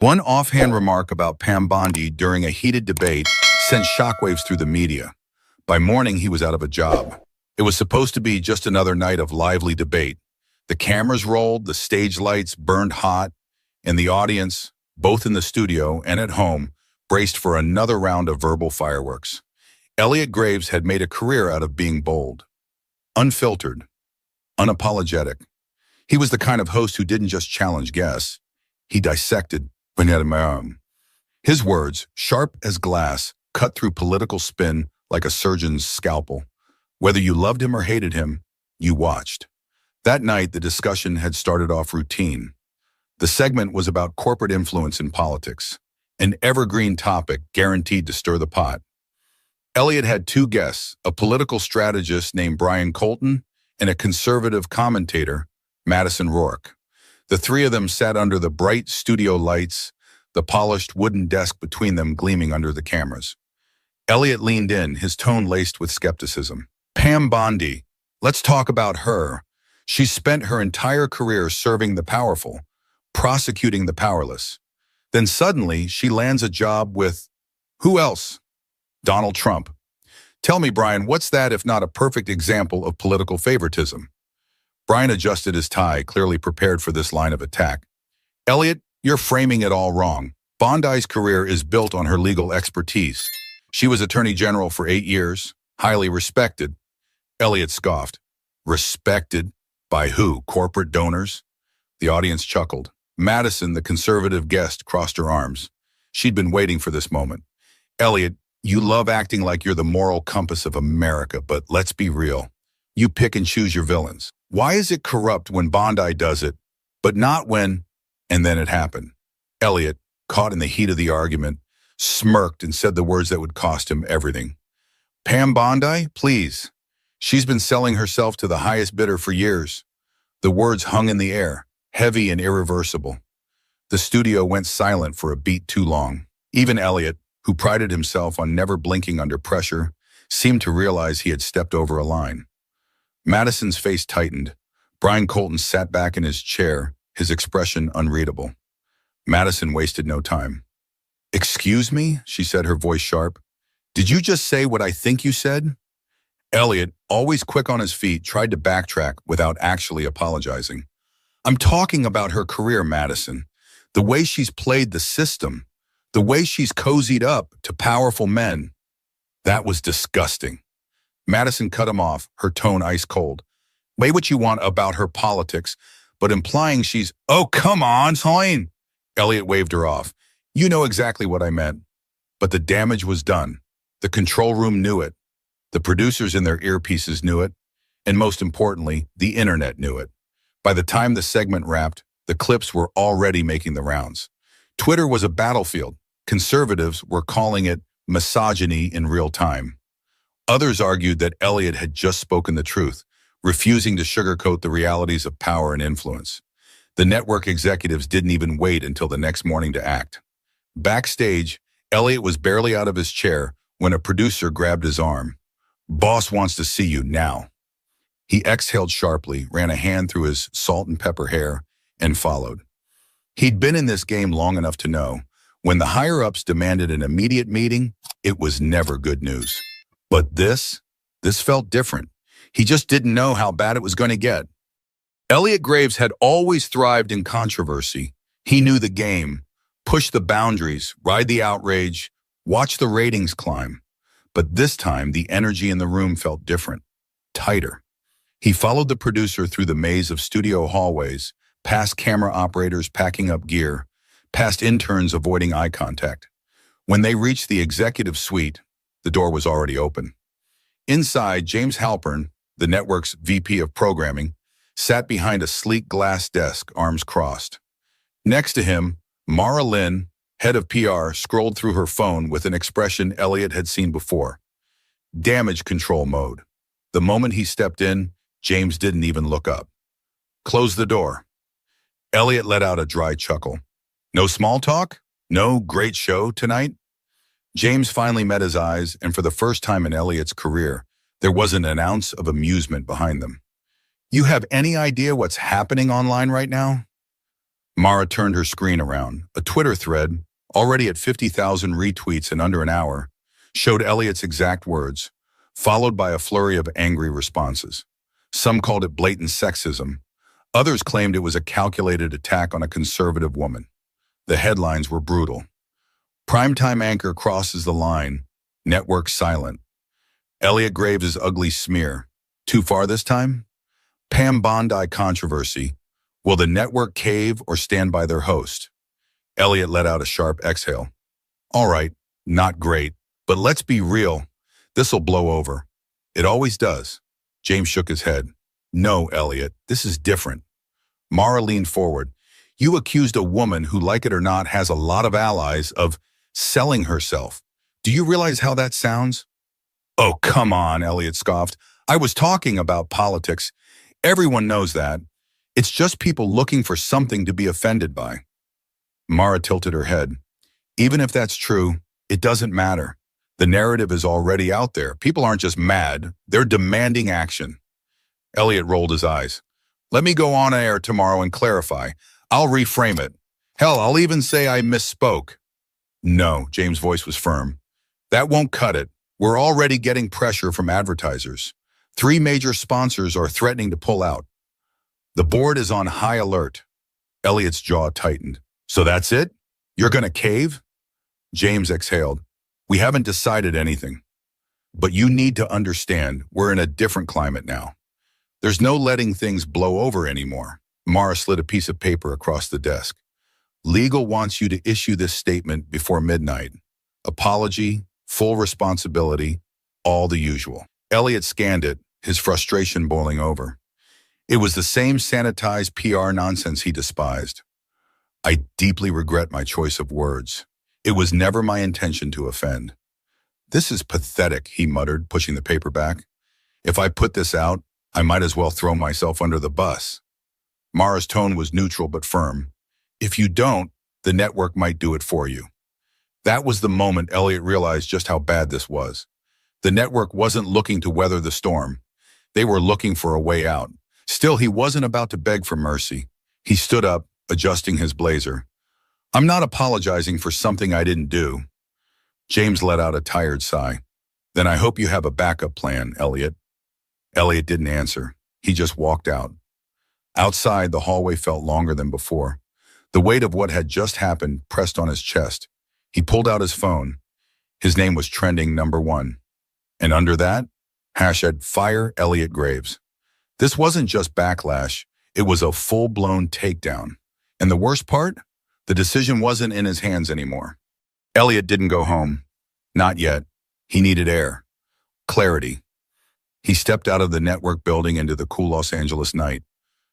One offhand remark about Pam Bondi during a heated debate sent shockwaves through the media. By morning, he was out of a job. It was supposed to be just another night of lively debate. The cameras rolled, the stage lights burned hot, and the audience, both in the studio and at home, braced for another round of verbal fireworks. Elliot Graves had made a career out of being bold, unfiltered, unapologetic. He was the kind of host who didn't just challenge guests. He dissected. His words, sharp as glass, cut through political spin like a surgeon's scalpel. Whether you loved him or hated him, you watched. That night, the discussion had started off routine. The segment was about corporate influence in politics, an evergreen topic guaranteed to stir the pot. Elliot had two guests, a political strategist named Brian Colton and a conservative commentator, Madison Rourke. The three of them sat under the bright studio lights, the polished wooden desk between them gleaming under the cameras. Elliot leaned in, his tone laced with skepticism. Pam Bondi, let's talk about her. She spent her entire career serving the powerful, prosecuting the powerless. Then suddenly, she lands a job with, who else? Donald Trump. Tell me, Brian, what's that if not a perfect example of political favoritism? Brian adjusted his tie, clearly prepared for this line of attack. Elliot, you're framing it all wrong. Bondi's career is built on her legal expertise. She was Attorney General for 8 years, highly respected. Elliot scoffed. Respected? By who? Corporate donors? The audience chuckled. Madison, the conservative guest, crossed her arms. She'd been waiting for this moment. Elliot, you love acting like you're the moral compass of America, but let's be real. You pick and choose your villains. Why is it corrupt when Bondi does it, but not when, and then it happened? Elliot, caught in the heat of the argument, smirked and said the words that would cost him everything. Pam Bondi, please. She's been selling herself to the highest bidder for years. The words hung in the air, heavy and irreversible. The studio went silent for a beat too long. Even Elliot, who prided himself on never blinking under pressure, seemed to realize he had stepped over a line. Madison's face tightened. Brian Colton sat back in his chair, his expression unreadable. Madison wasted no time. Excuse me, she said, her voice sharp. Did you just say what I think you said? Elliot, always quick on his feet, tried to backtrack without actually apologizing. I'm talking about her career, Madison. The way she's played the system. The way she's cozied up to powerful men. That was disgusting. Madison cut him off, her tone ice cold. Say what you want about her politics, but implying she's, oh, come on, Soin. Elliot waved her off. You know exactly what I meant. But the damage was done. The control room knew it. The producers in their earpieces knew it. And most importantly, the internet knew it. By the time the segment wrapped, the clips were already making the rounds. Twitter was a battlefield. Conservatives were calling it misogyny in real time. Others argued that Elliot had just spoken the truth, refusing to sugarcoat the realities of power and influence. The network executives didn't even wait until the next morning to act. Backstage, Elliot was barely out of his chair when a producer grabbed his arm. Boss wants to see you now. He exhaled sharply, ran a hand through his salt and pepper hair, and followed. He'd been in this game long enough to know, when the higher-ups demanded an immediate meeting, it was never good news. But this felt different. He just didn't know how bad it was going to get. Elliot Graves had always thrived in controversy. He knew the game, push the boundaries, ride the outrage, watch the ratings climb. But this time, the energy in the room felt different, tighter. He followed the producer through the maze of studio hallways, past camera operators packing up gear, past interns avoiding eye contact. When they reached the executive suite, the door was already open. Inside, James Halpern, the network's VP of programming, sat behind a sleek glass desk, arms crossed. Next to him, Mara Lynn, head of PR, scrolled through her phone with an expression Elliot had seen before. Damage control mode. The moment he stepped in, James didn't even look up. Close the door. Elliot let out a dry chuckle. No small talk? No great show tonight? James finally met his eyes, and for the first time in Elliot's career, there wasn't an ounce of amusement behind them. You have any idea what's happening online right now? Mara turned her screen around. A Twitter thread, already at 50,000 retweets in under an hour, showed Elliot's exact words, followed by a flurry of angry responses. Some called it blatant sexism. Others claimed it was a calculated attack on a conservative woman. The headlines were brutal. Primetime anchor crosses the line. Network silent. Elliot Graves' ugly smear. Too far this time? Pam Bondi controversy. Will the network cave or stand by their host? Elliot let out a sharp exhale. All right, not great, but let's be real. This'll blow over. It always does. James shook his head. No, Elliot, this is different. Mara leaned forward. You accused a woman who, like it or not, has a lot of allies of selling herself. Do you realize how that sounds? Oh, come on, Elliot scoffed. I was talking about politics. Everyone knows that. It's just people looking for something to be offended by. Mara tilted her head. Even if that's true, it doesn't matter. The narrative is already out there. People aren't just mad, they're demanding action. Elliot rolled his eyes. Let me go on air tomorrow and clarify. I'll reframe it. Hell, I'll even say I misspoke. No, James' voice was firm. That won't cut it. We're already getting pressure from advertisers. 3 major sponsors are threatening to pull out. The board is on high alert. Elliot's jaw tightened. So that's it? You're gonna cave? James exhaled. We haven't decided anything. But you need to understand, we're in a different climate now. There's no letting things blow over anymore. Mara slid a piece of paper across the desk. Legal wants you to issue this statement before midnight. Apology, full responsibility, all the usual. Elliot scanned it, his frustration boiling over. It was the same sanitized PR nonsense he despised. I deeply regret my choice of words. It was never my intention to offend. This is pathetic, he muttered, pushing the paper back. If I put this out, I might as well throw myself under the bus. Mara's tone was neutral but firm. If you don't, the network might do it for you. That was the moment Elliot realized just how bad this was. The network wasn't looking to weather the storm. They were looking for a way out. Still, he wasn't about to beg for mercy. He stood up, adjusting his blazer. I'm not apologizing for something I didn't do. James let out a tired sigh. Then I hope you have a backup plan, Elliot. Elliot didn't answer. He just walked out. Outside, the hallway felt longer than before. The weight of what had just happened pressed on his chest. He pulled out his phone. His name was trending #1. And under that, hashtag Fire Elliot Graves. This wasn't just backlash, it was a full-blown takedown. And the worst part? The decision wasn't in his hands anymore. Elliot didn't go home. Not yet. He needed air. Clarity. He stepped out of the network building into the cool Los Angeles night.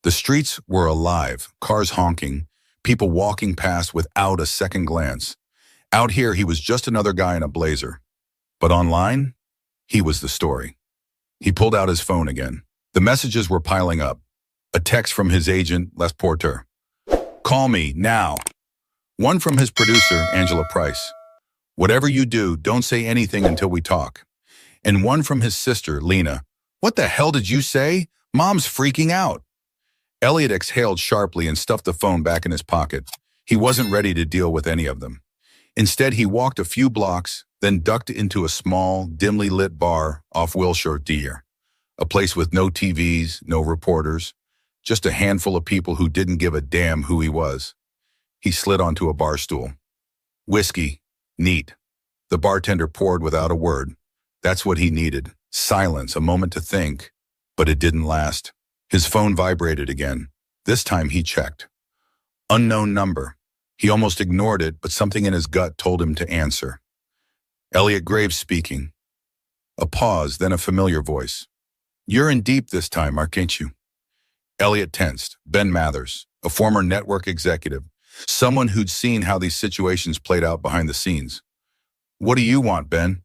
The streets were alive, cars honking, people walking past without a second glance. Out here, he was just another guy in a blazer. But online, he was the story. He pulled out his phone again. The messages were piling up. A text from his agent, Les Porter. Call me, now. One from his producer, Angela Price. Whatever you do, don't say anything until we talk. And one from his sister, Lena. What the hell did you say? Mom's freaking out. Elliot exhaled sharply and stuffed the phone back in his pocket. He wasn't ready to deal with any of them. Instead, he walked a few blocks, then ducked into a small, dimly lit bar off Wilshire Deer. A place with no TVs, no reporters, just a handful of people who didn't give a damn who he was. He slid onto a bar stool. Whiskey. Neat. The bartender poured without a word. That's what he needed. Silence, a moment to think. But it didn't last. His phone vibrated again. This time he checked. Unknown number. He almost ignored it, but something in his gut told him to answer. Elliot Graves speaking. A pause, then a familiar voice. You're in deep this time, aren't you? Elliot tensed. Ben Mathers, a former network executive, someone who'd seen how these situations played out behind the scenes. What do you want, Ben?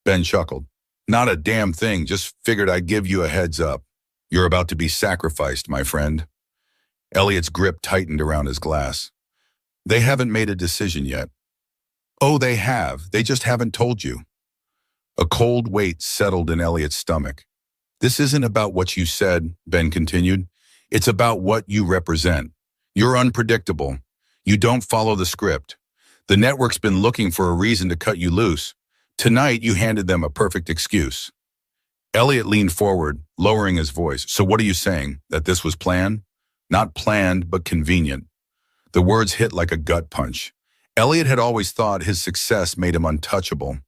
Ben chuckled. Not a damn thing, just figured I'd give you a heads up. You're about to be sacrificed, my friend. Elliot's grip tightened around his glass. They haven't made a decision yet. Oh, they have. They just haven't told you. A cold weight settled in Elliot's stomach. This isn't about what you said, Ben continued. It's about what you represent. You're unpredictable. You don't follow the script. The network's been looking for a reason to cut you loose. Tonight, you handed them a perfect excuse. Elliot leaned forward, lowering his voice. So what are you saying? That this was planned? Not planned, but convenient. The words hit like a gut punch. Elliot had always thought his success made him untouchable.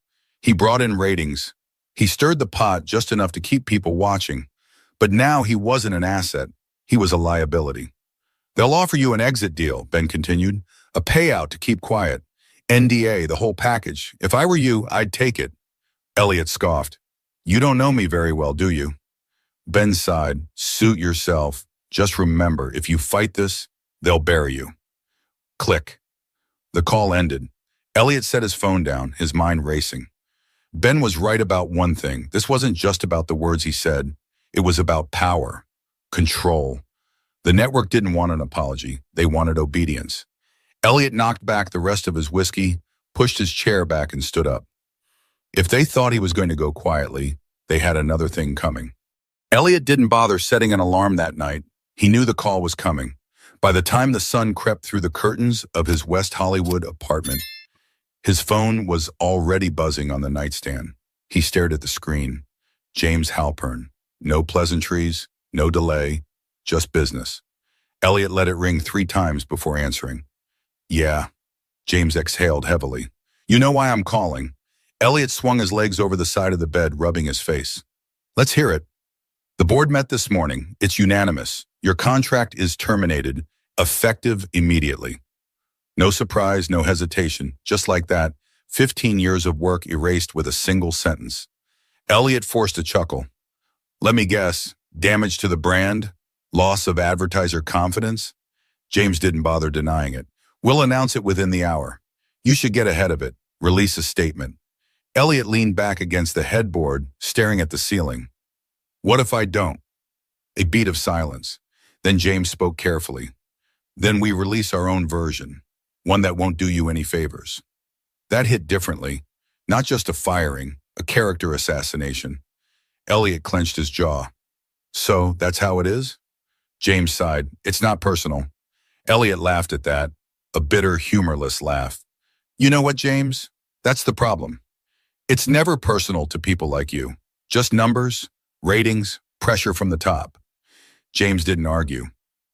He brought in ratings. He stirred the pot just enough to keep people watching. But now he wasn't an asset. He was a liability. They'll offer you an exit deal, Ben continued. A payout to keep quiet. NDA, the whole package. If I were you, I'd take it. Elliot scoffed. You don't know me very well, do you? Ben sighed. Suit yourself. Just remember, if you fight this, they'll bury you. Click. The call ended. Elliot set his phone down, his mind racing. Ben was right about one thing. This wasn't just about the words he said. It was about power, control. The network didn't want an apology. They wanted obedience. Elliot knocked back the rest of his whiskey, pushed his chair back and stood up. If they thought he was going to go quietly, they had another thing coming. Elliot didn't bother setting an alarm that night. He knew the call was coming. By the time the sun crept through the curtains of his West Hollywood apartment, his phone was already buzzing on the nightstand. He stared at the screen. James Halpern. No pleasantries, no delay, just business. Elliot let it ring 3 times before answering. Yeah. James exhaled heavily. You know why I'm calling. Elliot swung his legs over the side of the bed, rubbing his face. Let's hear it. The board met this morning. It's unanimous. Your contract is terminated, effective immediately. No surprise, no hesitation. Just like that, 15 years of work erased with a single sentence. Elliot forced a chuckle. Let me guess, damage to the brand? Loss of advertiser confidence? James didn't bother denying it. We'll announce it within the hour. You should get ahead of it. Release a statement. Elliot leaned back against the headboard, staring at the ceiling. What if I don't? A beat of silence. Then James spoke carefully. Then we release our own version, one that won't do you any favors. That hit differently. Not just a firing, a character assassination. Elliot clenched his jaw. So, that's how it is? James sighed. It's not personal. Elliot laughed at that, a bitter, humorless laugh. You know what, James? That's the problem. It's never personal to people like you. Just numbers, ratings, pressure from the top. James didn't argue.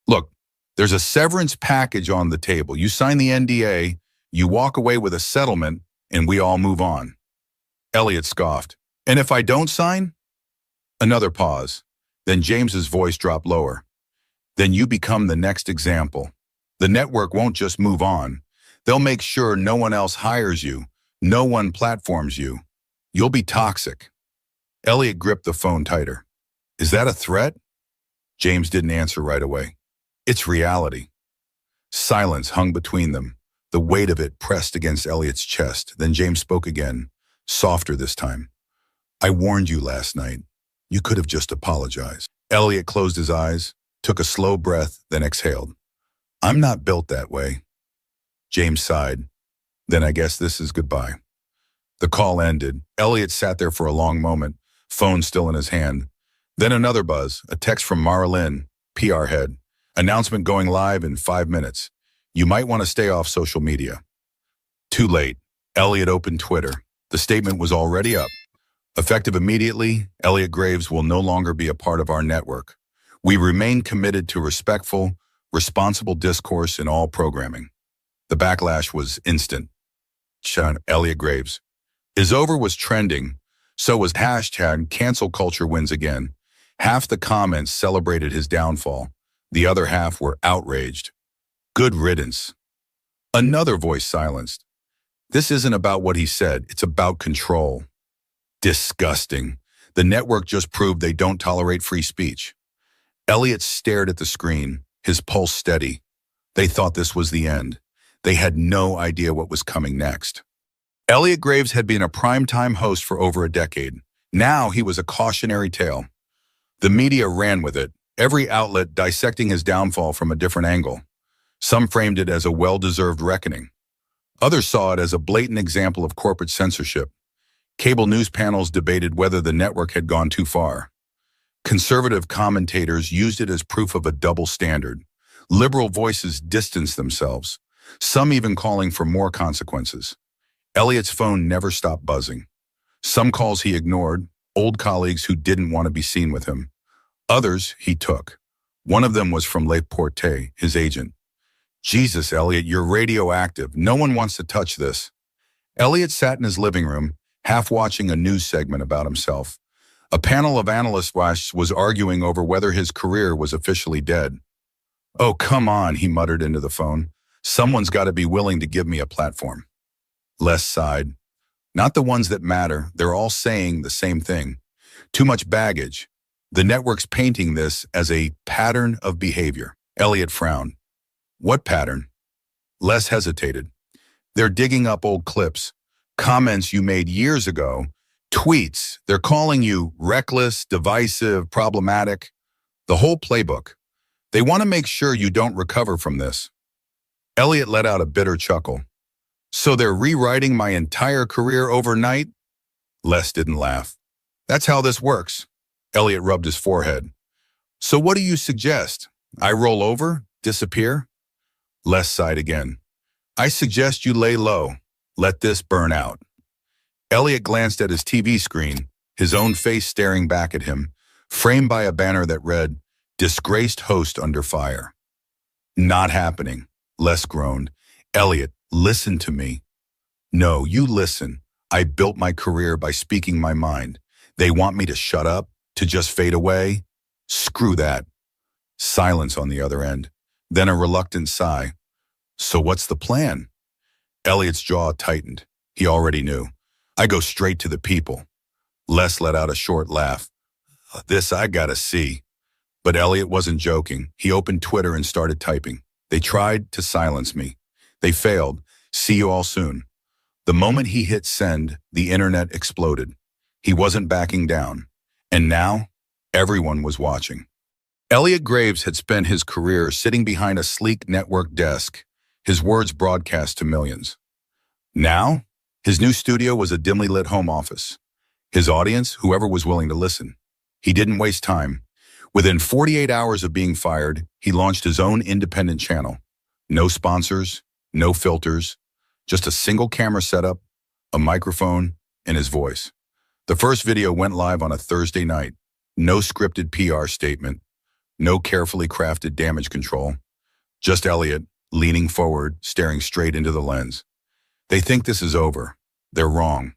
Look, there's a severance package on the table. You sign the NDA, you walk away with a settlement, and we all move on. Elliot scoffed. And if I don't sign? Another pause. Then James's voice dropped lower. Then you become the next example. The network won't just move on. They'll make sure no one else hires you. No one platforms you. You'll be toxic. Elliot gripped the phone tighter. Is that a threat? James didn't answer right away. It's reality. Silence hung between them, the weight of it pressed against Elliot's chest. Then James spoke again, softer this time. I warned you last night. You could have just apologized. Elliot closed his eyes, took a slow breath, then exhaled. I'm not built that way. James sighed. Then I guess this is goodbye. The call ended. Elliot sat there for a long moment, phone still in his hand. Then another buzz, a text from Marilyn, PR head. Announcement going live in 5 minutes. You might want to stay off social media. Too late. Elliot opened Twitter. The statement was already up. Effective immediately, Elliot Graves will no longer be a part of our network. We remain committed to respectful, responsible discourse in all programming. The backlash was instant. Elliot Graves. Is over was trending. So was hashtag cancel culture wins again. Half the comments celebrated his downfall. The other half were outraged. Good riddance. Another voice silenced. This isn't about what he said. It's about control. Disgusting. The network just proved they don't tolerate free speech. Elliot stared at the screen, his pulse steady. They thought this was the end. They had no idea what was coming next. Elliot Graves had been a primetime host for over a decade. Now he was a cautionary tale. The media ran with it, every outlet dissecting his downfall from a different angle. Some framed it as a well-deserved reckoning. Others saw it as a blatant example of corporate censorship. Cable news panels debated whether the network had gone too far. Conservative commentators used it as proof of a double standard. Liberal voices distanced themselves, some even calling for more consequences. Elliot's phone never stopped buzzing. Some calls he ignored, old colleagues who didn't want to be seen with him. Others he took. One of them was from Le Porte, his agent. Jesus, Elliot, you're radioactive. No one wants to touch this. Elliot sat in his living room, half watching a news segment about himself. A panel of analysts was arguing over whether his career was officially dead. Oh, come on, he muttered into the phone. Someone's got to be willing to give me a platform. Les sighed. Not the ones that matter. They're all saying the same thing. Too much baggage. The network's painting this as a pattern of behavior. Elliot frowned. What pattern? Les hesitated. They're digging up old clips, comments you made years ago, tweets. They're calling you reckless, divisive, problematic. The whole playbook. They want to make sure you don't recover from this. Elliot let out a bitter chuckle. So they're rewriting my entire career overnight? Les didn't laugh. That's how this works. Elliot rubbed his forehead. So what do you suggest? I roll over? Disappear? Les sighed again. I suggest you lay low. Let this burn out. Elliot glanced at his TV screen, his own face staring back at him, framed by a banner that read, Disgraced host under fire. Not happening, Les groaned. Elliot, listen to me. No, you listen. I built my career by speaking my mind. They want me to shut up, to just fade away? Screw that. Silence on the other end, then a reluctant sigh. So what's the plan? Elliot's jaw tightened. He already knew. I go straight to the people. Les let out a short laugh. This I gotta see. But Elliot wasn't joking. He opened Twitter and started typing. They tried to silence me. They failed. See you all soon. The moment he hit send, the internet exploded. He wasn't backing down. And now, everyone was watching. Elliot Graves had spent his career sitting behind a sleek network desk, his words broadcast to millions. Now, his new studio was a dimly lit home office. His audience, whoever was willing to listen. He didn't waste time. Within 48 hours of being fired, he launched his own independent channel. No sponsors, no filters, just a single camera setup, a microphone, and his voice. The first video went live on a Thursday night. No scripted PR statement, no carefully crafted damage control. Just Elliot, leaning forward, staring straight into the lens. They think this is over. They're wrong.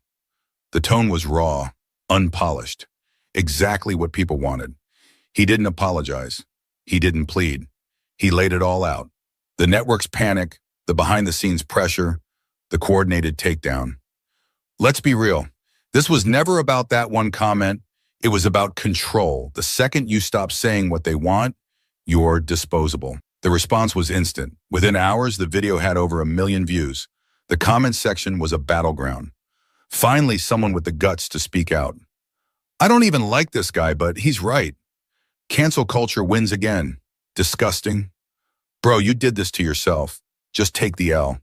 The tone was raw, unpolished, exactly what people wanted. He didn't apologize. He didn't plead. He laid it all out. The network's panic, the behind-the-scenes pressure, the coordinated takedown. Let's be real. This was never about that one comment. It was about control. The second you stop saying what they want, you're disposable. The response was instant. Within hours, the video had over 1 million views. The comment section was a battleground. Finally, someone with the guts to speak out. I don't even like this guy, but he's right. Cancel culture wins again. Disgusting. Bro, you did this to yourself. Just take the L.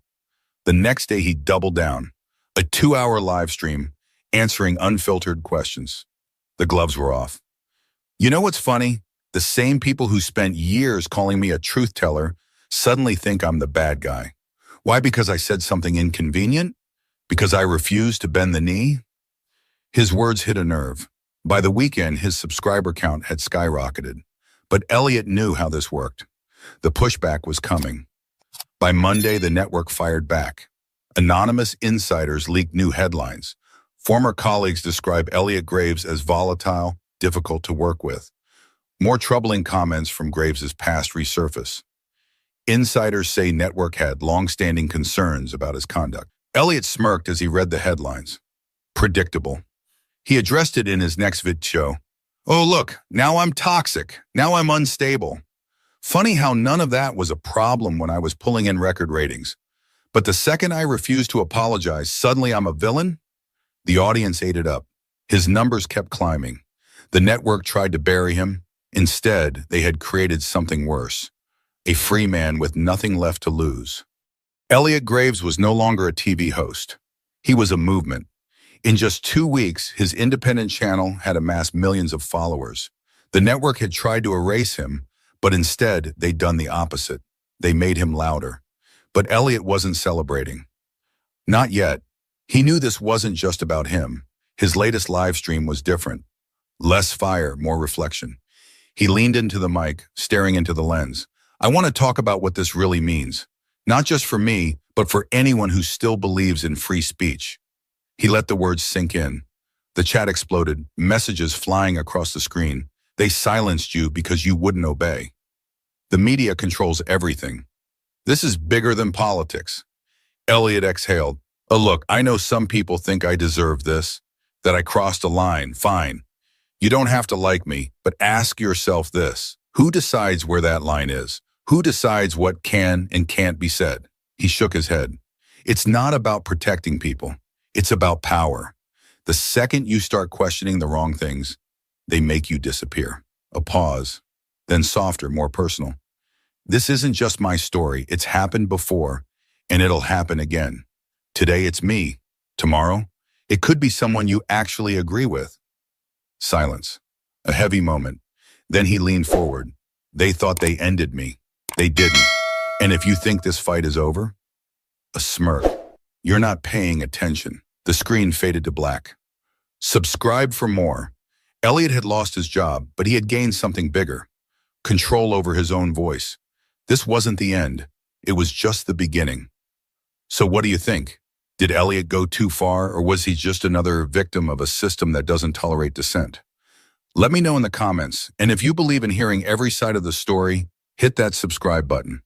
The next day, he doubled down. A 2-hour live stream, answering unfiltered questions. The gloves were off. You know what's funny? The same people who spent years calling me a truth teller suddenly think I'm the bad guy. Why? Because I said something inconvenient? Because I refused to bend the knee? His words hit a nerve. By the weekend, his subscriber count had skyrocketed. But Elliot knew how this worked. The pushback was coming. By Monday, the network fired back. Anonymous insiders leaked new headlines. Former colleagues describe Elliot Graves as volatile, difficult to work with. More troubling comments from Graves's past resurface. Insiders say network had long-standing concerns about his conduct. Elliot smirked as he read the headlines. Predictable. He addressed it in his next vid show. Oh, look, now I'm toxic. Now I'm unstable. Funny how none of that was a problem when I was pulling in record ratings. But the second I refused to apologize, suddenly I'm a villain? The audience ate it up. His numbers kept climbing. The network tried to bury him. Instead, they had created something worse. A free man with nothing left to lose. Elliot Graves was no longer a TV host. He was a movement. In just 2 weeks, his independent channel had amassed millions of followers. The network had tried to erase him, But instead, they'd done the opposite. They made him louder. But Elliot wasn't celebrating. Not yet. He knew this wasn't just about him. His latest live stream was different. Less fire, more reflection. He leaned into the mic, staring into the lens. I want to talk about what this really means. Not just for me, but for anyone who still believes in free speech. He let the words sink in. The chat exploded, messages flying across the screen. They silenced you because you wouldn't obey. The media controls everything. This is bigger than politics. Elliot exhaled. Oh, look, I know some people think I deserve this, that I crossed a line. Fine. You don't have to like me, but ask yourself this. Who decides where that line is? Who decides what can and can't be said? He shook his head. It's not about protecting people. It's about power. The second you start questioning the wrong things, they make you disappear. A pause, then softer, more personal. This isn't just my story. It's happened before, and it'll happen again. Today it's me. Tomorrow, it could be someone you actually agree with. Silence. A heavy moment. Then he leaned forward. They thought they ended me. They didn't. And if you think this fight is over, a smirk. You're not paying attention. The screen faded to black. Subscribe for more. Elliot had lost his job, but he had gained something bigger. Control over his own voice. This wasn't the end. It was just the beginning. So what do you think? Did Elliot go too far, or was he just another victim of a system that doesn't tolerate dissent? Let me know in the comments, and if you believe in hearing every side of the story, hit that subscribe button.